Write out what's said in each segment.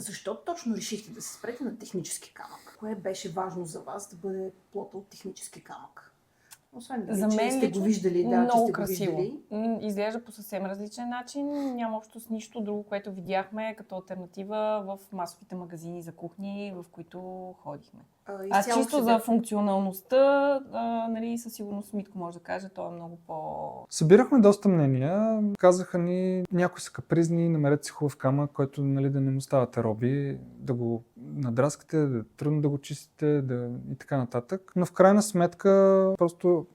Защо точно решихте да се спрете на технически камък? Кое беше важно за вас да бъде плота от технически камък? Освен За че мен сте го лично виждали, да, че много сте го красиво. виждали. Изглежда по съвсем различен начин. Няма общо с нищо друго, което видяхме като алтернатива в масовите магазини за кухни, в които ходихме. Аз чисто за функционалността, нали, със сигурност Митко може да каже, то е много по... Събирахме доста мнения. Казаха ни, някои са капризни, намерете си хубав камък, който, нали, да не му ставате роби, да го надраскате, трудно да го чистите и така нататък. Но в крайна сметка, просто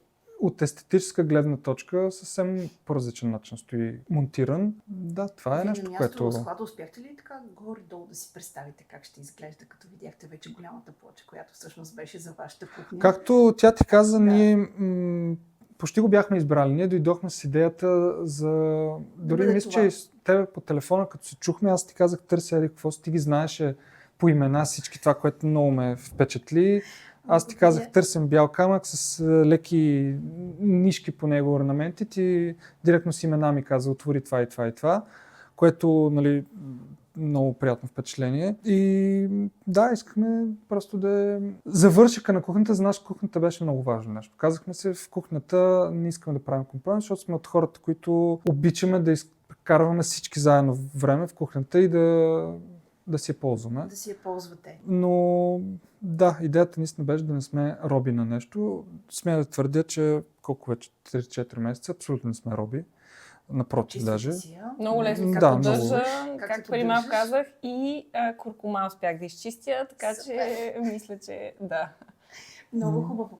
от естетическа гледна точка, съвсем по различен начин стои монтиран. Да, това е нещо, което... На склада успяхте ли така горе-долу да си представите как ще изглежда, като видяхте вече голямата плоча, която всъщност беше за вашата кухня? Както тя ти каза, ние почти го бяхме избрали. Ние дойдохме с идеята за... Дори мисля, че с тебе по телефона, като се чухме, аз ти казах, търся какво си, ти ги знаеше по имена всички, това, което много ме впечатли. Аз ти казах, търсим бял камък с леки нишки по него орнаменти. Ти директно с имена ми каза, отвори това и това и това, което, нали, много приятно впечатление. И да, искахме просто да... Завършика на кухнята, за нас кухнята беше много важно нещо. Казахме се, в кухнята не искаме да правим компромис, защото сме от хората, които обичаме да изкарваме всички заедно време в кухнята и да си я ползваме. Да си я ползвате. Но да, идеята наистина беше да не сме роби на нещо. Смея да твърдя, че колко вече 3-4 месеца абсолютно не сме роби. Напротив, даже. Много лесно Да, както държа, както преди малко държиш? казах, и куркума успях да изчистя, така че мисля, че да. Много хубаво.